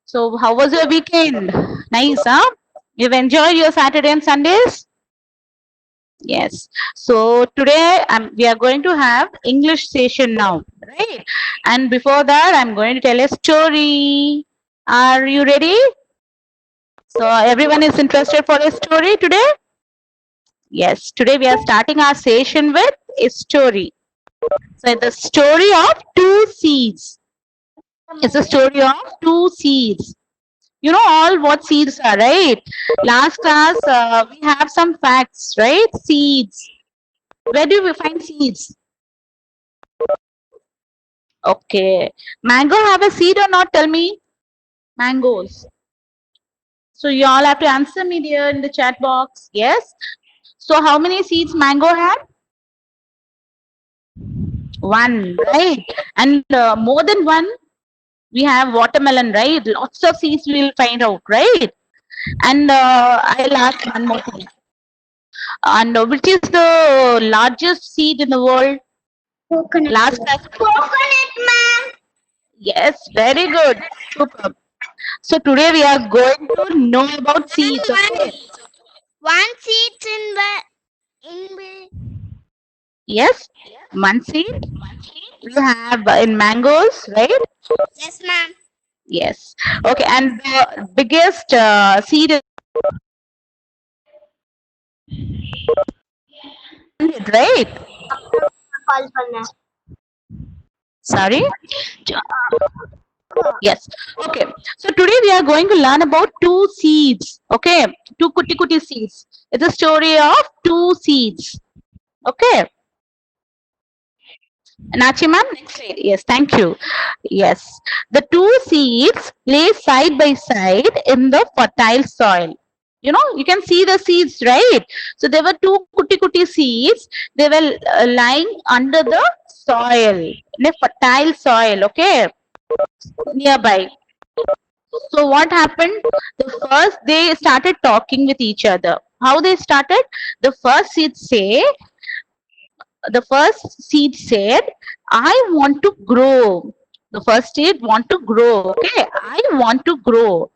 So how was your weekend? Nice, huh? You've enjoyed your Saturday and Sundays? Yes. So today we are going to have English session now, right? And before that, I'm going to tell a story. Are you ready? So everyone is interested for a story today? Yes. Today we are starting our session with a story. So the story of two seeds. It's a story of two seeds. You know all what seeds are, right? Last class we have some facts, right? Seeds. Where do we find seeds? Okay. Mango have a seed or not? Tell me. Mangoes. So you all have to answer me there in the chat box. Yes. So how many seeds mango had? One, right? And more than one, we have watermelon, right? Lots of seeds we will find out, right? And I'll ask one more thing. And which is the largest seed in the world? Coconut. Last class. Coconut, ma'am. Yes, very good. Super. So today we are going to know about seeds. Okay? One seed in Yes, one seed. We have in mangoes, right? Yes, ma'am. Yes. Okay, and the biggest seed is right? Call panna. Sorry. Yes. Okay. So today we are going to learn about two seeds. Okay, two kuti kuti seeds. It's a story of two seeds. Okay. Nachi ma'am, next slide. Yes, thank you. Yes, the two seeds lay side by side in the fertile soil. You know, you can see the seeds, right? So there were two kuti kuti seeds. They were lying under the soil, in a fertile soil. Okay, nearby. So what happened? The first they started talking with each other. How they started? The first seed said, I want to grow. The first seed want to grow. Okay, I want to grow.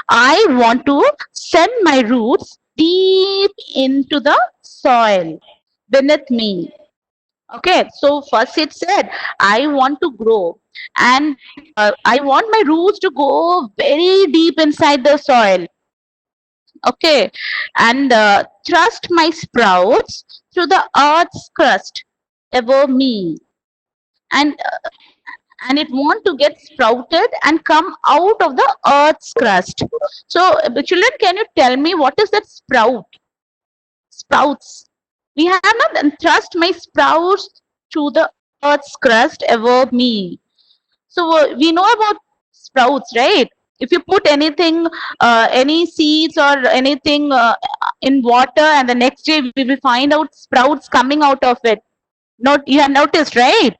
I want to send my roots deep into the soil beneath me. Okay, so first it said, I want to grow and I want my roots to go very deep inside the soil. Okay, and thrust my sprouts through the earth's crust above me. And it want to get sprouted and come out of the earth's crust. So children, can you tell me what is that sprout? Sprouts. We have not and thrust my sprouts through the earth's crust above me. So we know about sprouts, right? If you put anything, any seeds or anything in water, and the next day we will find out sprouts coming out of it. Not you have noticed, right?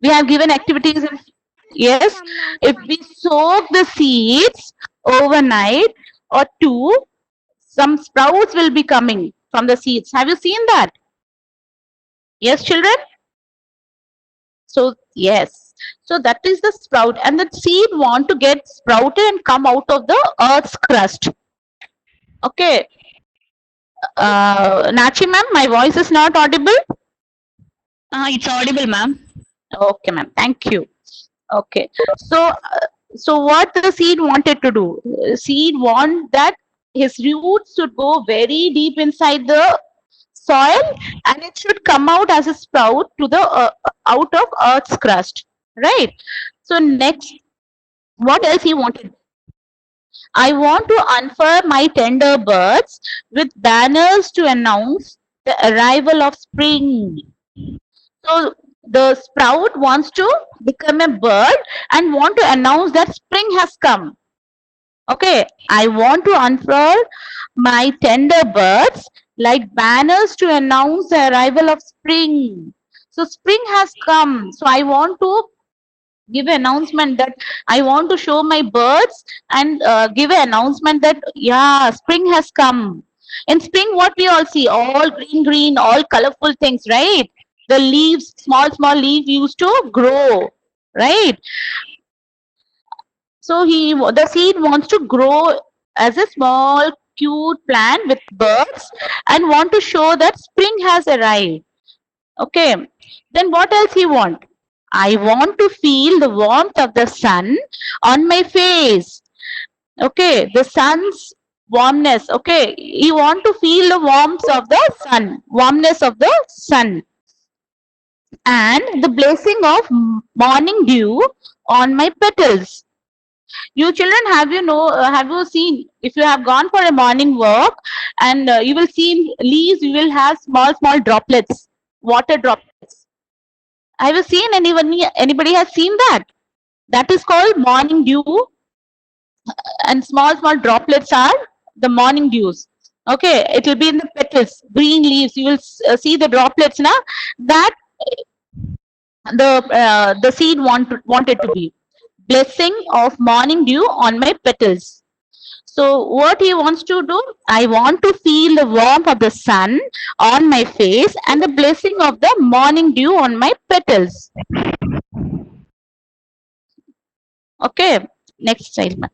We have given activities. Yes, if we soak the seeds overnight or two, some sprouts will be coming from the seeds. Have you seen that? Yes, children. So yes, so that is the sprout, and the seed want to get sprouted and come out of the earth's crust. Okay, Nachi ma'am, my voice is not audible. It's audible, ma'am. Okay, ma'am. Thank you. Okay, so what the seed wanted to do? Seed want that his roots should go very deep inside the soil, and it should come out as a sprout to the out of Earth's crust, right? So next, what else he wanted? I want to unfurl my tender birds with banners to announce the arrival of spring. So the sprout wants to become a bird and want to announce that spring has come. Okay, I want to unfurl my tender birds like banners to announce the arrival of spring. So spring has come. So I want to give an announcement that I want to show my birds and give an announcement that yeah, spring has come. In spring, what we all see, all green, all colorful things, right? The leaves, small leaf used to grow, right? So the seed wants to grow as a small cute plant with birds and want to show that spring has arrived. Okay. Then what else he want? I want to feel the warmth of the sun on my face. Okay, the sun's warmness. Okay, you want to feel the warmth of the sun, warmness of the sun, and the blessing of morning dew on my petals. You children, have you seen, if you have gone for a morning walk and you will see in leaves, you will have small droplets, water droplets. Have you seen anybody has seen that? That is called morning dew, and small droplets are the morning dews. Okay, it will be in the petals, green leaves. You will see the droplets now. That the seed wanted to be blessing of morning dew on my petals. So what he wants to do, I want to feel the warmth of the sun on my face and the blessing of the morning dew on my petals. Okay, next slide, ma'am.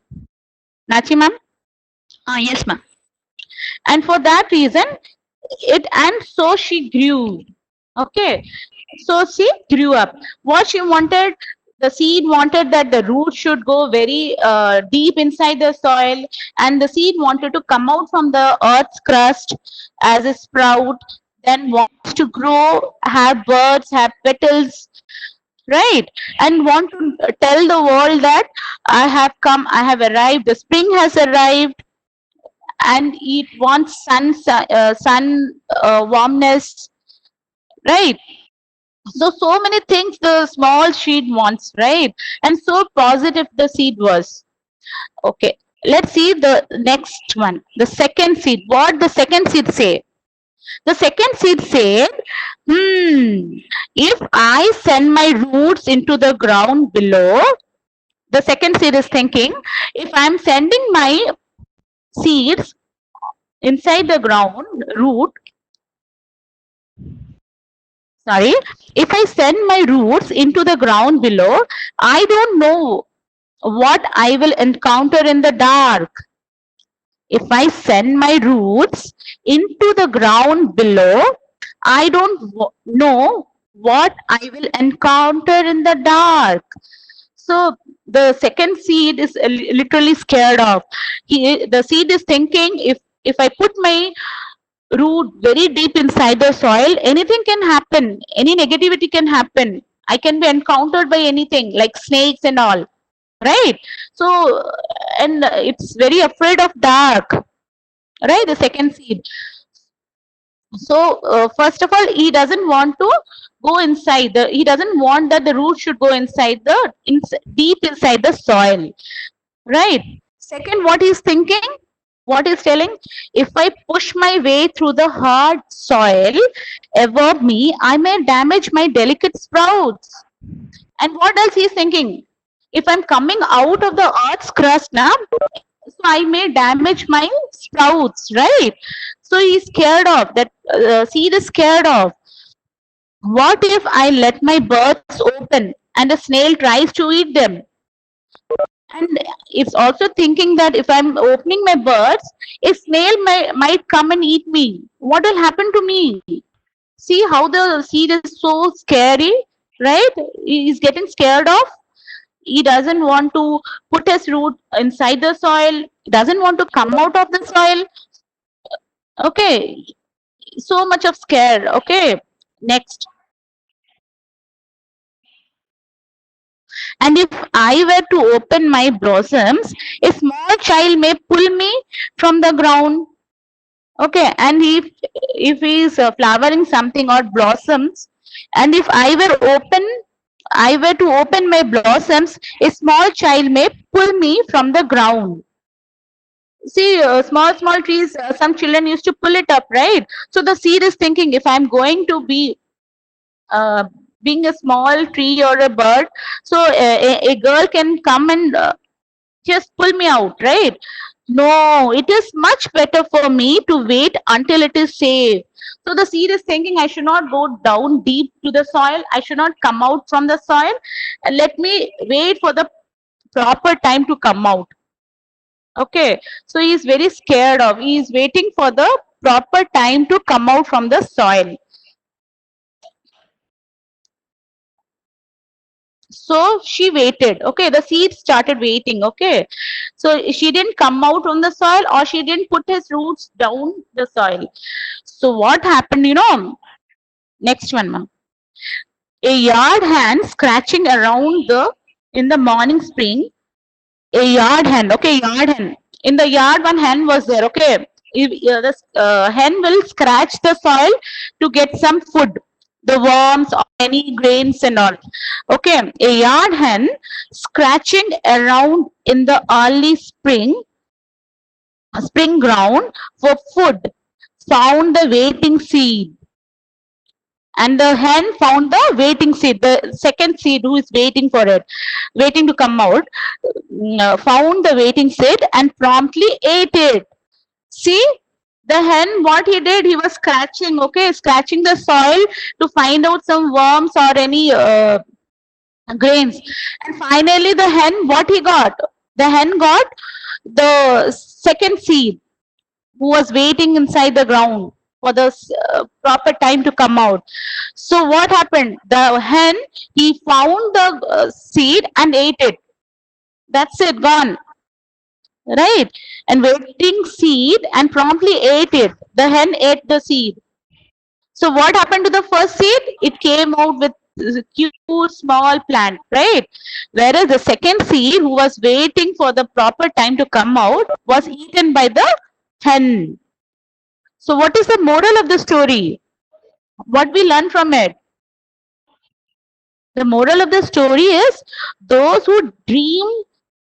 Nachi, ma'am. Yes, ma'am. And for that reason, so she grew. Okay, so she grew up. What she wanted, the seed wanted that the root should go very deep inside the soil, and the seed wanted to come out from the earth's crust as a sprout, then wants to grow, have birds, have petals, right? And want to tell the world that I have come, I have arrived, the spring has arrived, and it wants sun warmness, right? So many things the small seed wants, right? And so positive the seed was. Okay, let's see the next one, the second seed. What the second seed say? The second seed said, if I send my roots into the ground below, the second seed is thinking, if I'm sending my seeds inside the ground root, sorry, if I send my roots into the ground below, I don't know what I will encounter in the dark. If I send my roots into the ground below, I don't know what I will encounter in the dark. So the second seed is literally scared of. The seed is thinking, if I put my root very deep inside the soil, anything can happen. Any negativity can happen. I can be encountered by anything like snakes and all, right? So, and it's very afraid of dark, right? The second seed. So, first of all, he doesn't want to go inside he doesn't want that the root should go inside deep inside the soil, right? Second, what he's thinking, what he's telling, if I push my way through the hard soil above me, I may damage my delicate sprouts. And what else he's thinking? If I'm coming out of the earth's crust now, so I may damage my sprouts, right? So he's scared of that. Seed is scared of. What if I let my birds open and a snail tries to eat them? And it's also thinking that if I'm opening my birds, a snail might come and eat me. What will happen to me? See how the seed is so scary, right? He's getting scared of. He doesn't want to put his root inside the soil. He doesn't want to come out of the soil. Okay, so much of scare. Okay, next. And if I were to open my blossoms, a small child may pull me from the ground. Okay, and if he is flowering something or blossoms, and if I were to open my blossoms, a small child may pull me from the ground. See, small trees, some children used to pull it up, right? So the seed is thinking, if I'm going to be being a small tree or a bird, so a girl can come and just pull me out, right? No, it is much better for me to wait until it is safe. So the seed is thinking, I should not go down deep to the soil. I should not come out from the soil. Let me wait for the proper time to come out. Okay, so he is very scared of. He is waiting for the proper time to come out from the soil. So she waited. Okay, the seed started waiting. Okay, so she didn't come out from the soil, or she didn't put his roots down the soil. So what happened? Next one, ma'am. A yard hand scratching around the in the morning spring. A yard hen. Okay, yard hen. In the yard, one hen was there. Okay, the hen will scratch the soil to get some food, the worms or any grains and all. Okay, a yard hen scratching around in the early spring ground for food found the waiting seed. And the hen found the waiting seed, the second seed who is waiting for it, waiting to come out, found the waiting seed and promptly ate it. See, the hen, what he did, he was scratching, okay, scratching the soil to find out some worms or any grains. And finally, the hen, what he got? The hen got the second seed who was waiting inside the ground for the proper time to come out. So what happened? The hen, he found the seed and ate it. That's it, gone. Right? And waiting seed and promptly ate it. The hen ate the seed. So what happened to the first seed? It came out with cute small plant, right? Whereas the second seed who was waiting for the proper time to come out was eaten by the hen. So what is the moral of the story? What we learn from it? The moral of the story is those who dream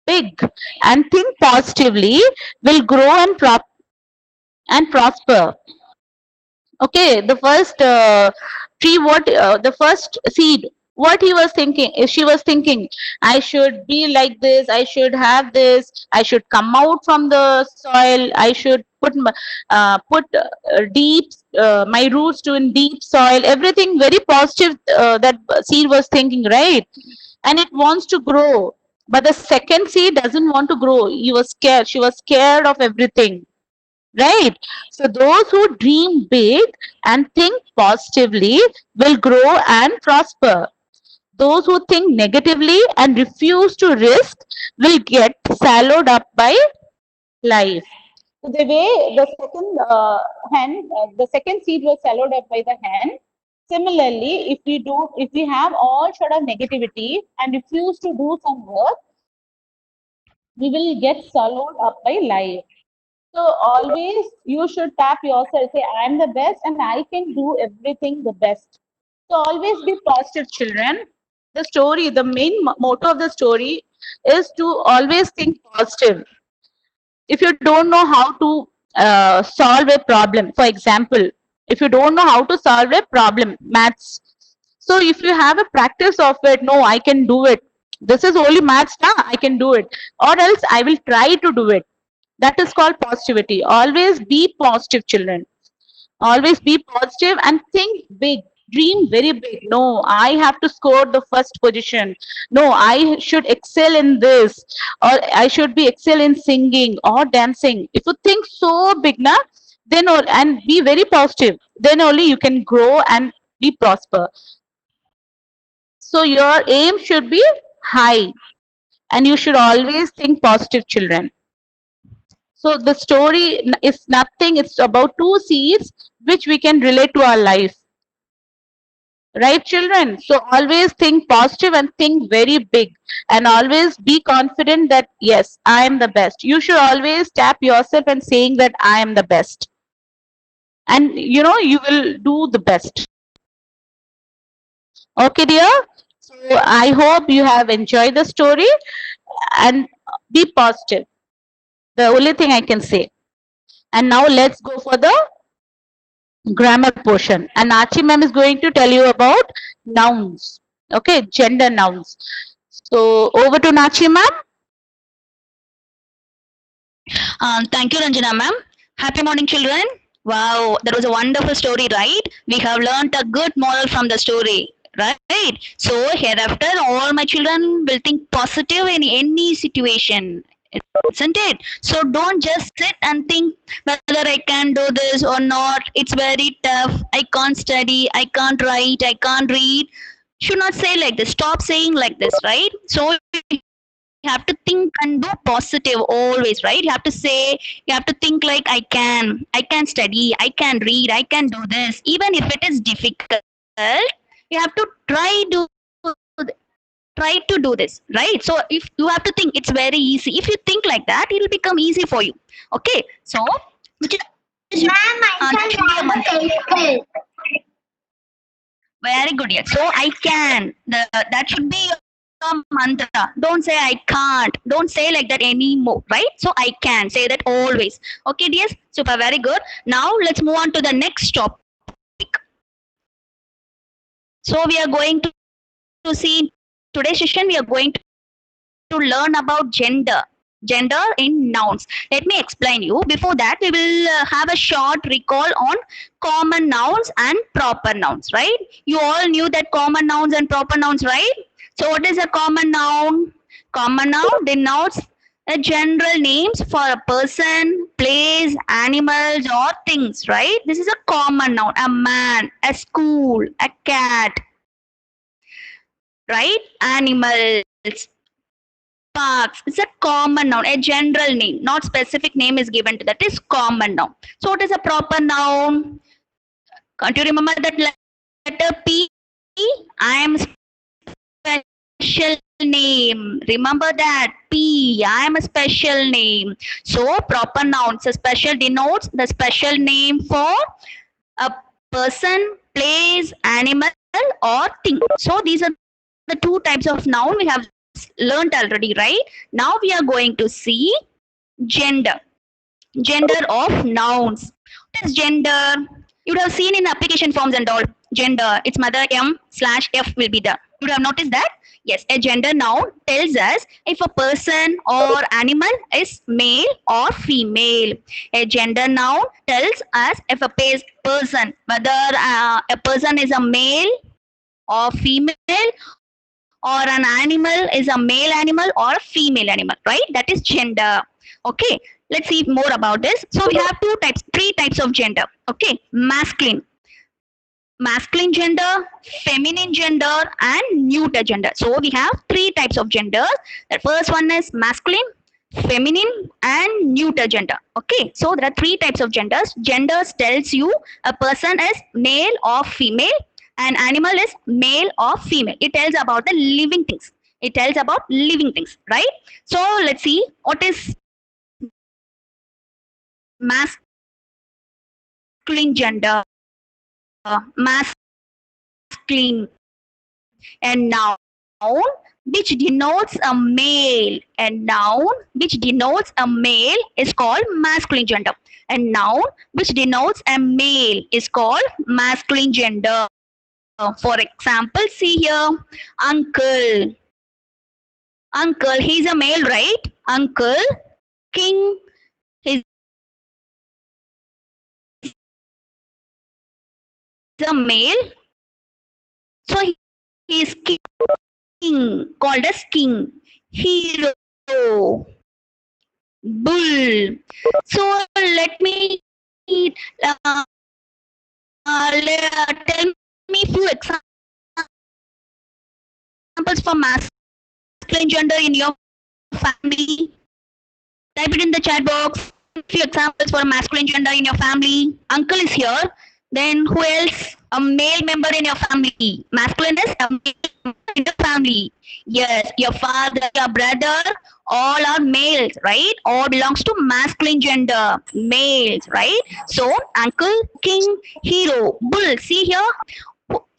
big and think positively will grow and prosper. Okay, the first tree, the first seed, what he was thinking, she was thinking, I should be like this, I should have this, I should come out from the soil, I should put deep my roots to in deep soil, everything very positive, that seed was thinking, right? And it wants to grow, but the second seed doesn't want to grow. He was scared, she was scared of everything, right? So those who dream big and think positively will grow and prosper. Those who think negatively and refuse to risk will get swallowed up by life. So the way the second the second seed was swallowed up by the hen. Similarly, if we have all sort of negativity and refuse to do some work, we will get swallowed up by life. So always you should tap yourself, say, I am the best and I can do everything the best. So always be positive, children. The story, the main motto of the story is to always think positive. If you don't know how to solve a problem, for example, if you don't know how to solve a problem, maths. So if you have a practice of it, no, I can do it. This is only maths, now I can do it. Or else I will try to do it. That is called positivity. Always be positive, children. Always be positive and think big. Dream very big. No, I have to score the first position. No, I should excel in this, or I should be excel in singing or dancing. If you think so big, na, then and be very positive, then only you can grow and be prosper. So your aim should be high, and you should always think positive, children. So the story is nothing, it's about two seeds which we can relate to our life. Right, children? So always think positive and think very big, and always be confident that yes, I am the best. You should always tap yourself and saying that I am the best. And you will do the best. Okay, dear? So I hope you have enjoyed the story and be positive. The only thing I can say. And now let's go for the grammar portion. And Nachi ma'am is going to tell you about nouns. Okay, gender nouns. So over to Nachi ma'am. Thank you, Ranjana ma'am. Happy morning, children. Wow, that was a wonderful story, right? We have learned a good moral from the story, right? So hereafter, all my children will think positive in any situation, isn't it? So don't just sit and think whether I can do this or not. It's very tough. I can't study. I can't write. I can't read. Should not say like this. Stop saying like this, right? So you have to think and do positive always, right? You have to say, you have to think like I can study, I can read, I can do this. Even if it is difficult, you have to try to do this, right? So if you have to think, it's very easy. If you think like that, it will become easy for you. Okay, so which is Ma'am, I that should be a can mantra. write a pencil. Very good. Yes. So I can. That should be your mantra. Don't say I can't. Don't say like that anymore. Right? So I can. Say that always. Okay, dears. Super. Very good. Now let's move on to the next topic. So we are going to see today's session. We are going to learn about gender. Gender in nouns. Let me explain you. Before that, we will have a short recall on common nouns and proper nouns, right? You all knew that common nouns and proper nouns, right? So what is a common noun? Common noun denotes a general names for a person, place, animals or things, right? This is a common noun. A man, a school, a cat, right? Animals, parks. It's a common noun, a general name, not specific name is given to that. Is common noun. So what is a proper noun? Can't you remember that letter P? I am special name. Remember that P. I am a special name. So proper nouns. A special denotes the special name for a person, place, animal, or thing. So these are the two types of noun we have learned already, right? Now we are going to see gender. Gender of nouns. What is gender? You would have seen in application forms and all. Gender, its mother M/F will be there. You would have noticed that? Yes, a gender noun tells us if a person or animal is male or female. A gender noun tells us if a person, whether a person is a male or female, or an animal is a male animal or a female animal, right? That is gender. Okay, let's see more about this. So we have three types of gender. Okay, masculine gender, feminine gender, and neuter gender. So we have three types of gender. The first one is masculine, feminine, and neuter gender. Okay, so there are three types of genders. Genders tells you a person is male or female, an animal is male or female. It tells about the living things. It tells about living things, right? So let's see what is masculine gender. Masculine, and noun which denotes a male. And noun which denotes a male is called masculine gender. And noun which denotes a male is called masculine gender. For example, see here, uncle. Uncle, he's a male, right? Uncle. King, he's a male. So he is king, called as king. Hero, bull. So let me tell me few examples for masculine gender in your family. Type it in the chat box. Few examples for masculine gender in your family. Uncle is here. Then who else? A male member in your family. Masculine is a male member in the family. Yes, your father, your brother, all are males, right? All belongs to masculine gender. Males, right? So uncle, king, hero, bull. See here.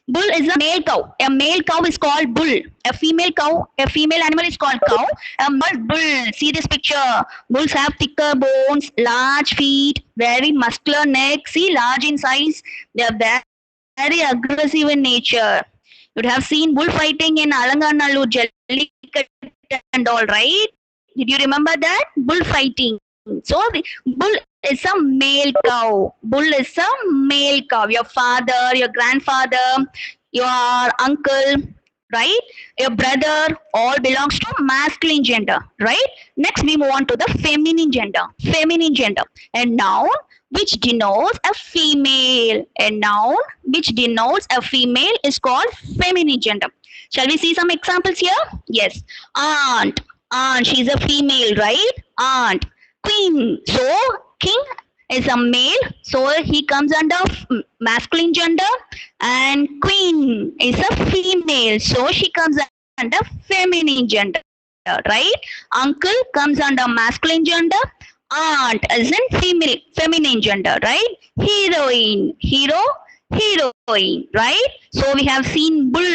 Bull is a male cow. A male cow is called bull. A female cow, a female animal is called cow. A male bull. See this picture. Bulls have thicker bones, large feet, very muscular neck. See, large in size. They are very aggressive in nature. You would have seen bullfighting in Alanganallur, Jallikattu and all, right? Did you remember that? Bullfighting. So the bull is a male cow. Bull is a male cow. Your father, your grandfather, your uncle, right? Your brother, all belongs to masculine gender, right? Next, we move on to the feminine gender. Feminine gender, a noun which denotes a female. A noun which denotes a female is called feminine gender. Shall we see some examples here? Yes. Aunt. Aunt, she's a female, right? Aunt. Queen. So, king is a male, so he comes under masculine gender, and queen is a female, so she comes under feminine gender, right? Uncle comes under masculine gender, aunt is in female feminine gender, right? Heroine, hero, heroine, right? So we have seen bull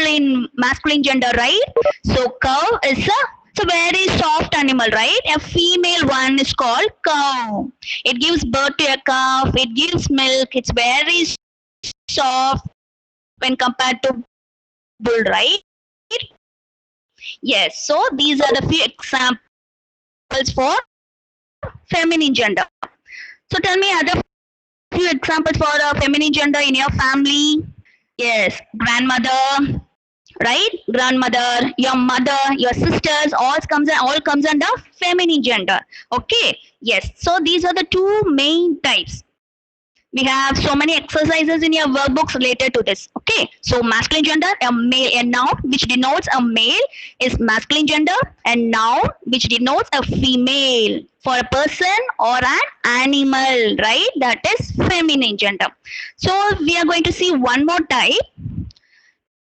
in masculine gender, right? So cow is a very soft animal, right? A female one is called cow. It gives birth to a calf, it gives milk, it's very soft when compared to bull, right? Yes, so these are the few examples for feminine gender. So tell me other few examples for feminine gender in your family. Yes, grandmother, right? Grandmother, your mother, your sisters, all comes under feminine gender. Okay. Yes. So these are the two main types. We have so many exercises in your workbooks related to this. Okay. So masculine gender, a male, a noun which denotes a male is masculine gender, and noun which denotes a female for a person or an animal, right? That is feminine gender. So we are going to see one more type.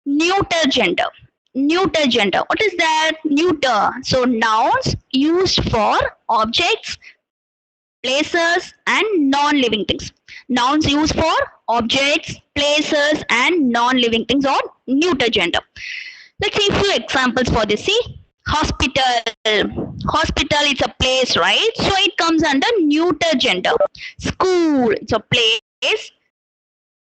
Neuter gender. Neuter gender. What is that? Neuter. So nouns used for objects, places, and non-living things. Nouns used for objects, places, and non-living things or neuter gender. Let's see a few examples for this. See, hospital. Hospital is a place, right? So it comes under neuter gender. School, it's a place.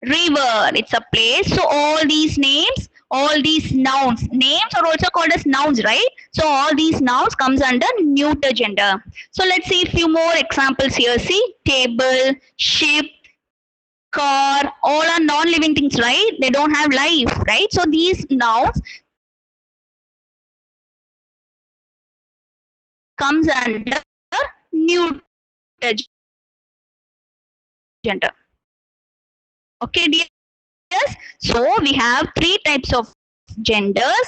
River, it's a place. So all these names, all these names are also called as nouns, right? So all these nouns comes under neuter gender. So let's see a few more examples here. See, table, ship, car, all are non-living things, right? They don't have life, right? So these nouns comes under neuter gender. Okay, dear. So we have three types of genders: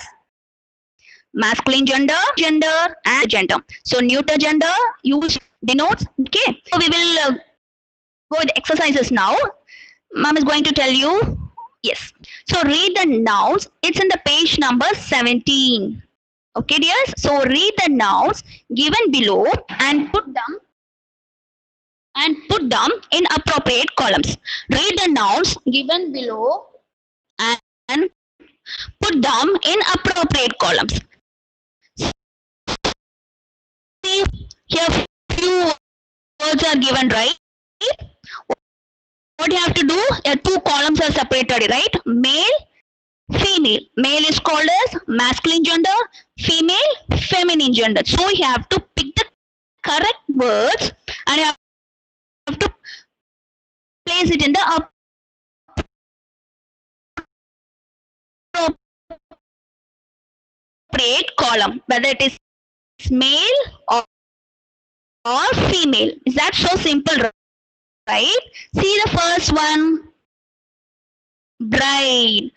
masculine gender, and gender. So neuter gender denotes. Okay, so we will go with exercises now. Mom is going to tell you. Yes. So read the nouns. It's in the page number 17. Okay, dears. So read the nouns given below and put them in appropriate columns. Read the nouns given below and put them in appropriate columns. See, here few words are given, right? What you have to do? Two columns are separated, right? Male, female. Male is called as masculine gender, female, feminine gender. So you have to pick the correct words and you have to place it in the appropriate column, whether it is male or female. Is that so simple, right? See the first one, bride.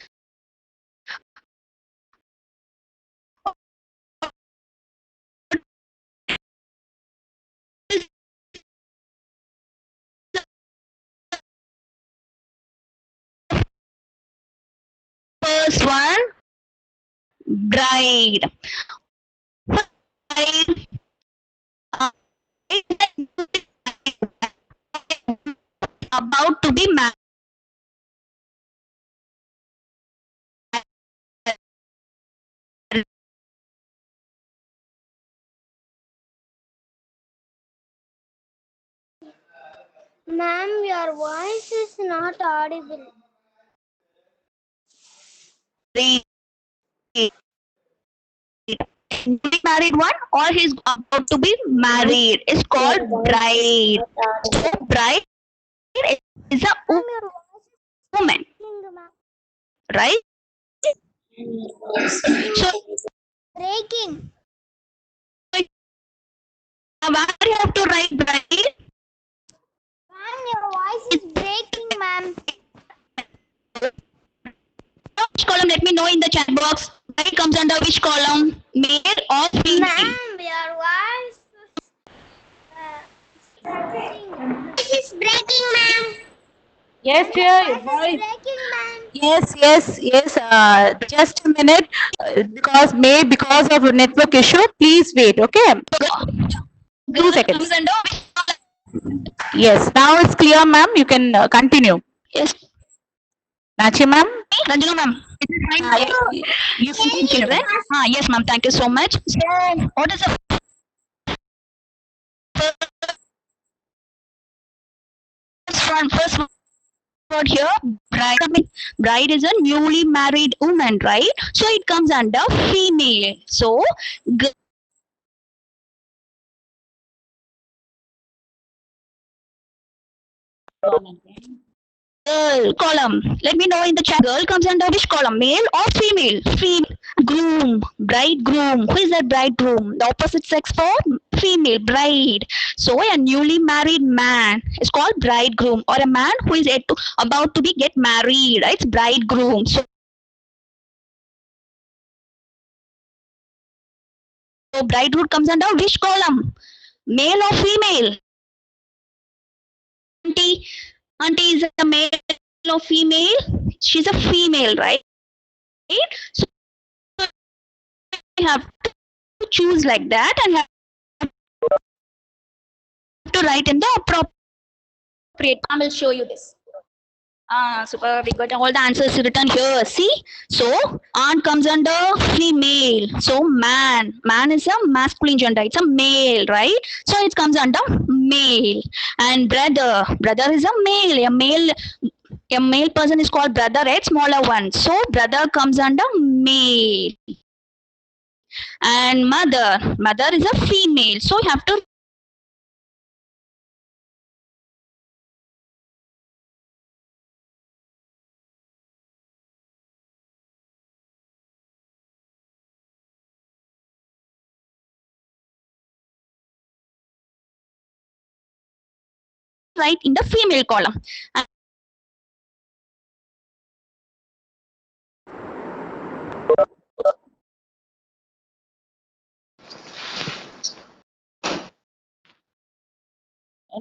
First one, bride. Bride. About to be married. Ma'am, your voice is not audible. Married one or he's about to be married is called bride. So bride is a woman, right? So Breaking. where you have to write bride? Ma'am, your voice is breaking, ma'am. Which column? Let me know in the chat box. Bride comes under which column? Male or female? Ma'am, your voice is stuttering. This is breaking, ma'am. Yes, dear. Your Your voice voice. is breaking, ma'am. Yes. Just a minute, because of a network issue. Please wait. Okay. 2 seconds. Comes under which column? Yes. Now it's clear, ma'am. You can continue. Yes. Nachi, ma'am. Ranjana ma'am. It is fine. You can continue. Children? Yes, ma'am. Thank you so much. So, what is the first word here? Bride. I mean, bride is a newly married woman, right? So it comes under female. So girl column. Let me know in the chat. Girl comes under which column? Male or female? Female. Groom, bridegroom. Who is that bridegroom? The opposite sex for female, bride. So a newly married man is called bridegroom, or a man who is about to be get married. Right? It's bridegroom. So bridegroom comes under which column? Male or female? Auntie is a male or female? She's a female, right? So you have to choose like that and have to write in the appropriate. I will show you this. Super. We got all the answers written here. See? So, aunt comes under female. So, man. Man is a masculine gender. It's a male, right? So, it comes under male. And brother. Brother is a male. A male person is called brother, right? Smaller one. So, brother comes under male. And mother. Mother is a female. So, you have to write in the female column.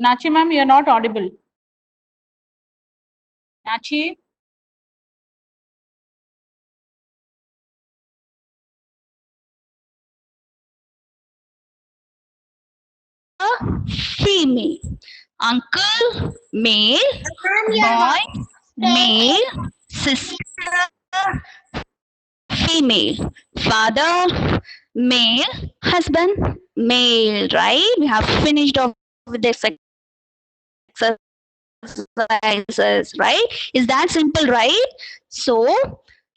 Nachi, ma'am, you're not audible. Nachi. Female. Uncle, male. Boy, male. Sister, female. Father, male. Husband, male. Right? We have finished off with this exercises, right? Is that simple, right? So,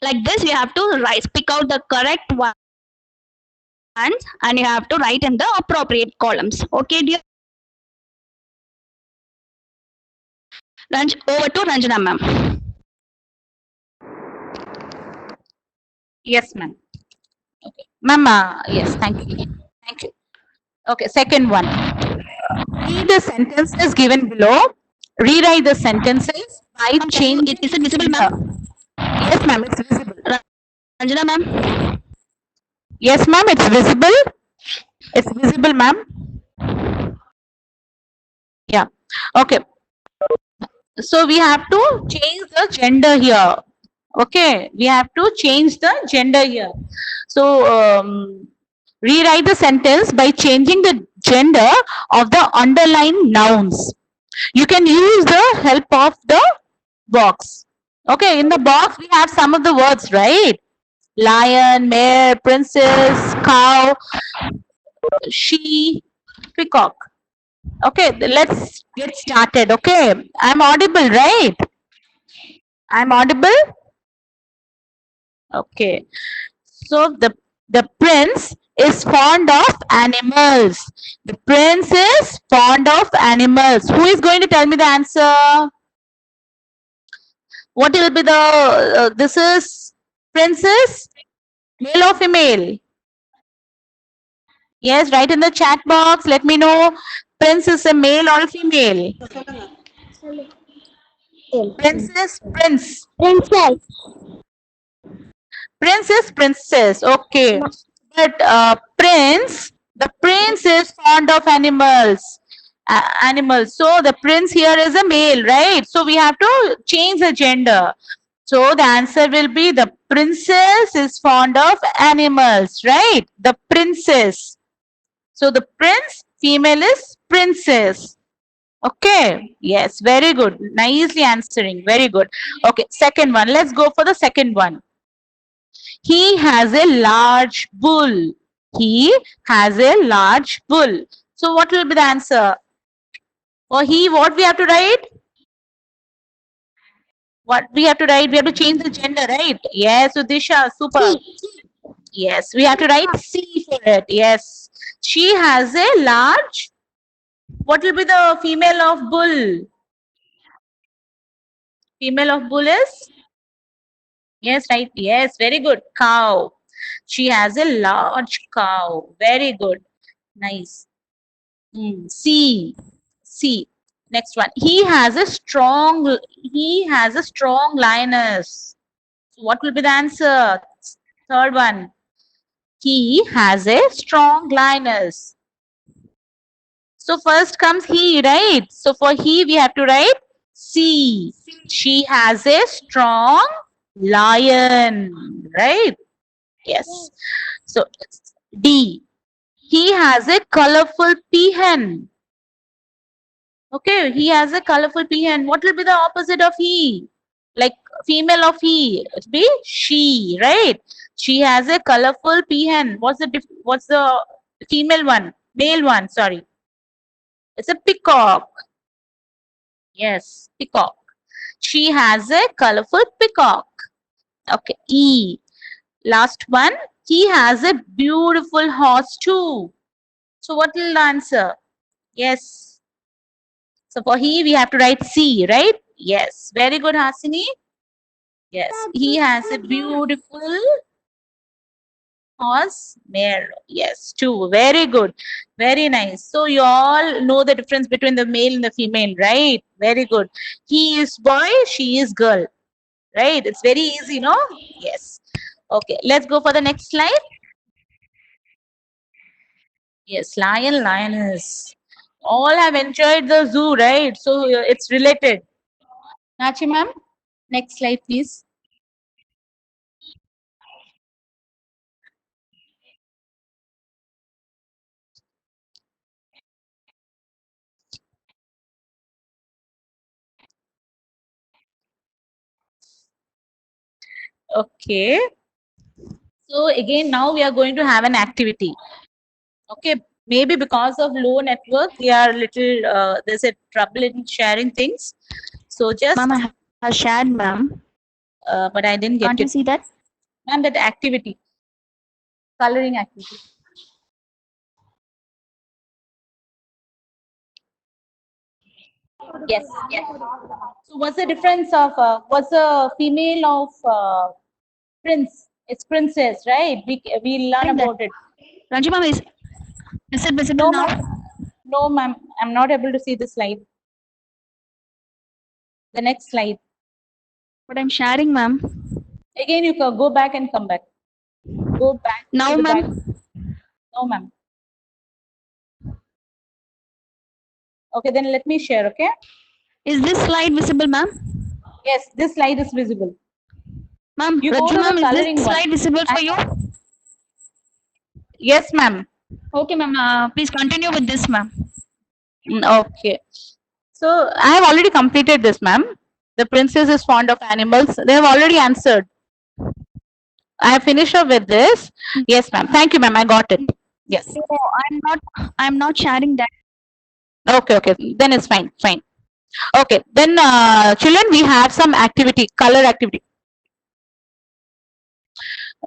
like this, you have to pick out the correct ones and you have to write in the appropriate columns. Okay, dear? Over to Ranjana, ma'am. Yes, ma'am. Okay. Ma'am, yes, thank you. Thank you. Okay, second one. Read the sentences given below. Rewrite the sentences by changing. Is it visible, ma'am? Yes, ma'am, it's visible. Ranjana, ma'am. Yes, ma'am, it's visible. It's visible, ma'am. Yeah. Okay. So we have to change the gender here. Okay, we have to change the gender here. So rewrite the sentence by changing the gender of the underlined nouns. You can use the help of the box. Okay, in the box we have some of the words, right? Lion, mare, princess, cow, she, peacock. Okay, let's get started. Okay, I'm audible, right? I'm audible. Okay, so the prince is fond of animals. The prince is fond of animals. Who is going to tell me the answer? What will be the, this is princess, male or female? Yes, write in the chat box. Let me know. Prince is a male or female? Princess, prince. Princess. Princess, princess. Okay. But prince, the prince is fond of animals. Animals. So the prince here is a male, right? So we have to change the gender. So the answer will be the princess is fond of animals, right? The princess. So the prince, female is princess. Okay. Yes, very good. Nicely answering. Very good. Okay, second one. Let's go for the second one. He has a large bull. He has a large bull. So what will be the answer? For he, what we have to write? What we have to write? We have to change the gender, right? Yes, Udisha, super. Yes, we have to write C for it. Yes. She has a large. What will be the female of bull? Female of bull is? Yes, right. Yes, very good. Cow. She has a large cow. Very good. Nice. C. C. Next one. He has a strong lioness. So what will be the answer? Third one. He has a strong lioness. So first comes he, right? So for he, we have to write C. She has a strong lion, right? Yes. So D. He has a colorful peahen. Okay, he has a colorful peahen. What will be the opposite of he? Like female of he, it be she, right? She has a colorful peahen. What's the female one? Male one, sorry. It's a peacock. Yes, peacock. She has a colorful peacock. Okay, E. Last one. He has a beautiful horse too. So what will the answer? Yes. So for he, we have to write C, right? Yes. Very good, Hasini. Yes. He has a beautiful horse, mare. Yes, too. Very good. Very nice. So you all know the difference between the male and the female, right? Very good. He is boy, she is girl. Right? It's very easy, no? Yes. Okay. Let's go for the next slide. Yes, lion, lioness. All have enjoyed the zoo, right? So it's related. Nachi ma'am, next slide, please. Okay. So again, now we are going to have an activity. Okay. Maybe because of low network, we are little, there's a trouble in sharing things. So just, Ma'am, I have shared, ma'am. but I didn't get Can't you it. see that? Ma'am, that activity, coloring activity. Yes, yes. So what's the difference of, what's the female of prince? It's princess, right? We learn about it. Ranji ma'am, is it visible No, now? ma'am. No, ma'am. I'm not able to see the slide. The next slide. But I'm sharing, ma'am. Again, you can go back and come back. Go back. Now, to the ma'am. back. No, ma'am. Okay, then let me share, okay? Is this slide visible, ma'am? Yes, this slide is visible. Ma'am, You go Ranji to the ma'am, is coloring this one. slide visible for you? Yes, ma'am. Okay, ma'am. Please continue with this, ma'am. Okay. So I have already completed this, ma'am. The princess is fond of animals. They have already answered. I have finished up with this. Yes, ma'am. Thank you, ma'am. I got it. Yes. No, I'm not sharing that. Okay, okay. Then it's fine. Fine. Okay. Then, children, we have some activity, color activity.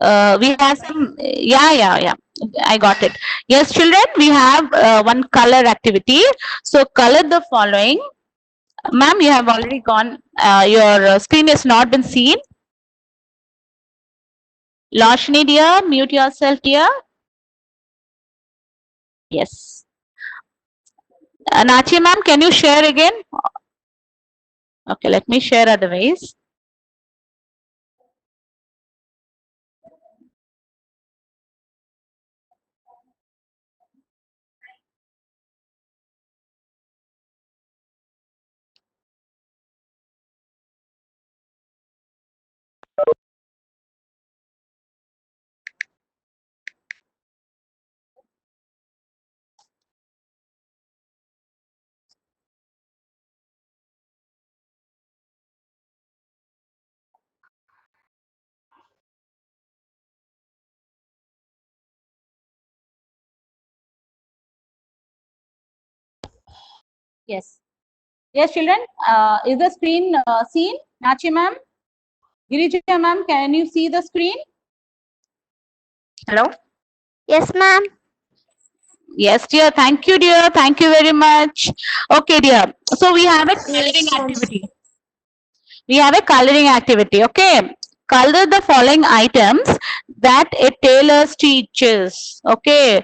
We have some, yeah. I got it. Yes, children, we have one color activity. So color the following. Ma'am, you have already gone. Your screen has not been seen. Lashni dear, mute yourself dear. Yes. Nachi ma'am, can you share again? Okay, let me share otherwise. Yes. Yes, children. Is the screen seen? Nachi ma'am? Girija ma'am, can you see the screen? Hello? Yes, ma'am. Yes, dear. Thank you, dear. Thank you very much. Okay, dear. So we have a coloring activity. We have a coloring activity. Okay. Color the following items that a tailor stitches. Okay.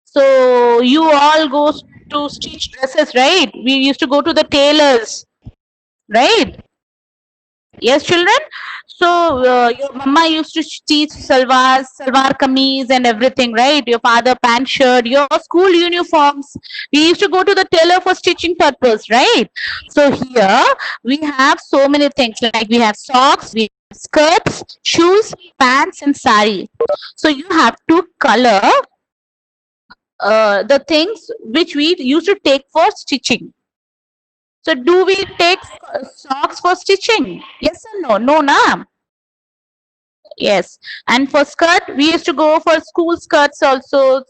So you all go to stitch dresses, right? We used to go to the tailors, right? Yes, children. So your mama used to stitch salwar kameez and everything, right? Your father pant shirt, your school uniforms. We used to go to the tailor for stitching purpose, right? So here we have so many things like we have socks, we have skirts, shoes, pants, and sari. So you have to color the things which we used to take for stitching. So do we take socks for stitching? Yes or no? No, na. Yes, and for skirt, we used to go for school skirts also.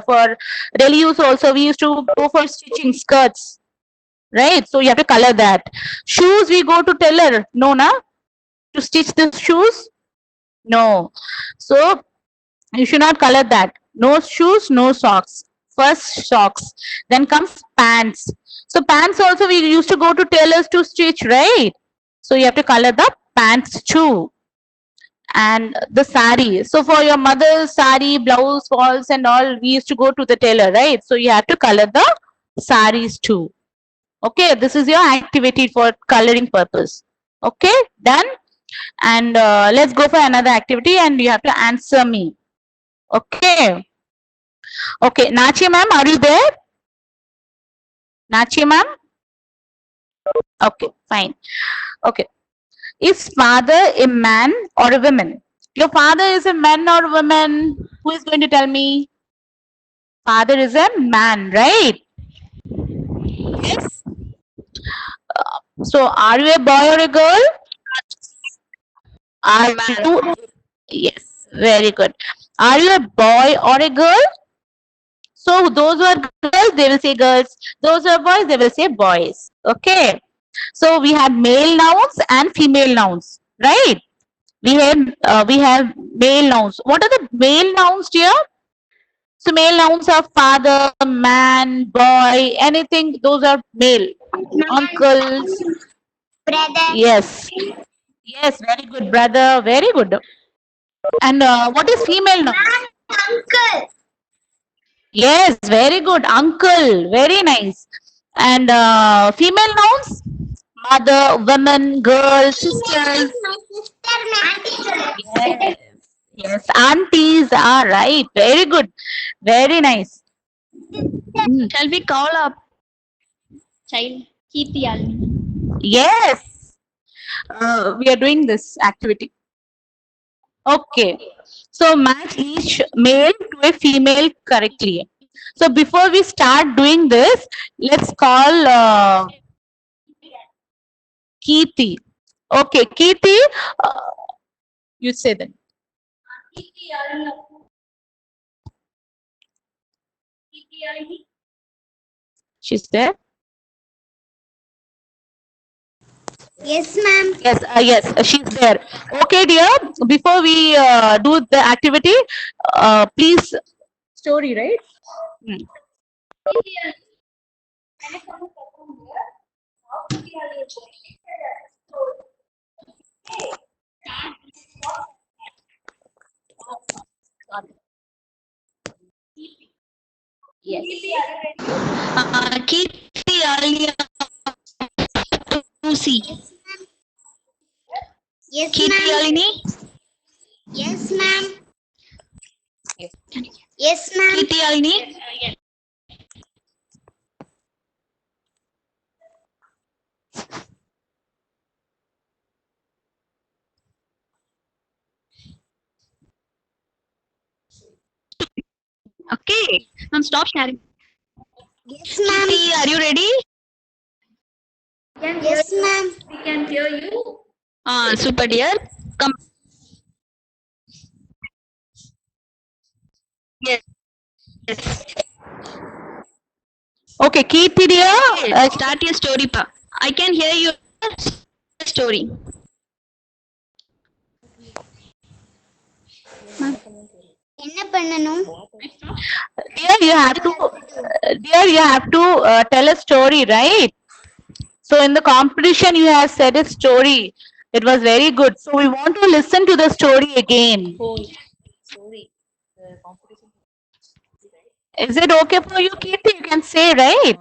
For daily use also, we used to go for stitching skirts, right? So you have to color that. Shoes, we go to tailor. No, na, to stitch the shoes. No, so you should not color that. No shoes, no socks. First socks, then comes pants. So pants also we used to go to tailors to stitch, right? So you have to color the pants too. And the sari. So for your mother's sari, blouse, falls and all, we used to go to the tailor, right? So you have to color the saris too. Okay, this is your activity for coloring purpose. Okay, done. And let's go for another activity and you have to answer me. Okay. Okay, Nachi ma'am, are you there? Nachi ma'am? Okay, fine. Okay. Is father a man or a woman? Your father is a man or a woman? Who is going to tell me? Father is a man, right? Yes. So, are you a boy or a girl? Are you? Yes, very good. Are you a boy or a girl? So, those who are girls, they will say girls. Those who are boys, they will say boys. Okay. So, we have male nouns and female nouns, right? We have male nouns. What are the male nouns, dear? So male nouns are father, man, boy, anything. Those are male. Uncles. Brother. Yes. Yes, very good, brother. Very good. And what is female nouns? Uncle. Yes, very good. Uncle. Very nice. And female nouns? Mother, woman, girl, sisters. My sister, Yes. Yes, aunties are right. Very good. Very nice. Shall we call up child Kirti Alni? Yes. We are doing this activity. Okay. So match each male to a female correctly. So before we start doing this, let's call Kirti. Okay, Kirti, you say then. She's there. Yes, ma'am. Yes, yes, she's there. Okay, dear. Before we do the activity, please story, right? Hmm. Yes. Kirti Alia Lucy. Yes, Kirti ma'am. Alini. Yes, ma'am. Yes, ma'am. Kirti Alini. Okay. Now stop sharing. Yes, ma'am. Kirti, are you ready? Yes, ma'am. We can hear you. Super dear. Come. Yes. Okay, Kirti dear. Start your story, pa. I can hear your story. என்ன பண்ணணும்? Dear, you have to tell a story, right? So in the competition, you have said a story. It was very good. So we want to listen to the story again. Is it okay for you, Kirti? You can say, right?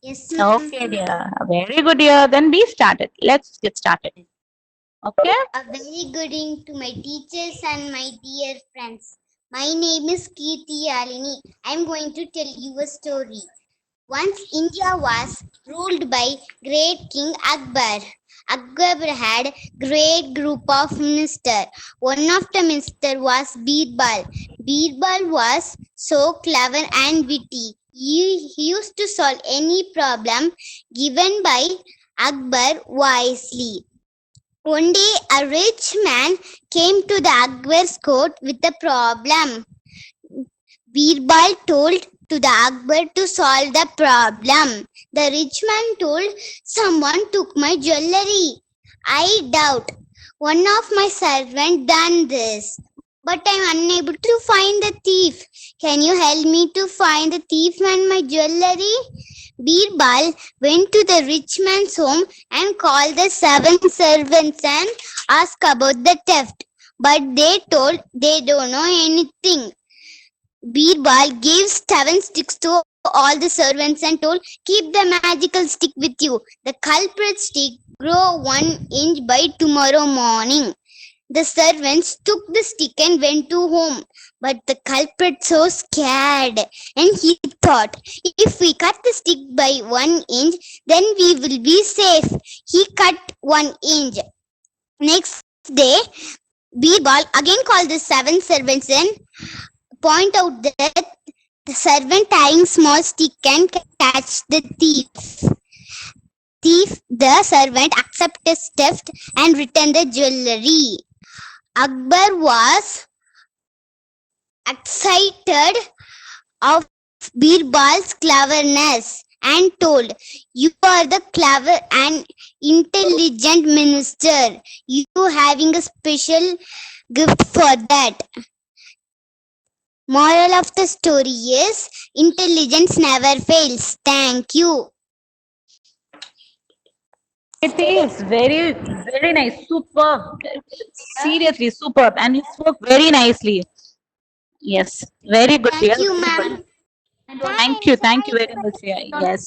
Yes, ma'am. Okay, dear. Very good, dear. Then we started. Let's get started. Okay. A very good evening to my teachers and my dear friends. My name is Kirti Alini. I am going to tell you a story. Once India was ruled by great King Akbar. Akbar had great group of ministers. One of the minister was Birbal. Birbal was so clever and witty. He used to solve any problem given by Akbar wisely. One day, a rich man came to the Akbar's court with a problem. Birbal told to the Akbar to solve the problem. The rich man told, "Someone took my jewelry. I doubt one of my servants done this, but I am unable to find the thief. Can you help me to find the thief and my jewelry?" Birbal went to the rich man's home and called the 7 servants and asked about the theft. But they told they don't know anything. Birbal gave 7 sticks to all the servants and told, "Keep the magical stick with you. The culprit stick grow 1 inch by tomorrow morning." The servants took the stick and went to home. But the culprit so scared, and he thought, "If we cut the stick by 1 inch, then we will be safe." He cut 1 inch. Next day, Birbal again called the 7 servants and point out that the servant tying small stick can catch the thief. The servant accepted theft and returned the jewelry. Akbar was excited of Birbal's cleverness and told, "You are the clever and intelligent minister. You having a special gift for that." Moral of the story is, intelligence never fails. Thank you. It is very, very nice. Superb. Seriously, superb. And you spoke very nicely. Yes. Very good, dear. Thank you, ma'am. Thank you. Thank you very much, dear. Yes.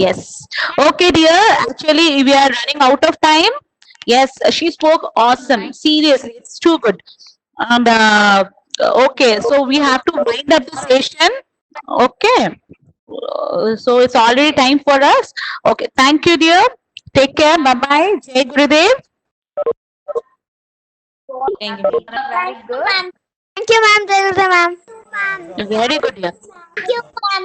Yes. Okay, dear. Actually, we are running out of time. Yes, she spoke awesome. Seriously, it's too good. And okay, so we have to wind up the session. Okay. So it's already time for us. Okay. Thank you, dear. Take care. Bye bye. Jai Gurudev. Thank you, Thank you, ma'am. Thank you, ma'am. ma'am. Very good, dear. Thank you, ma'am.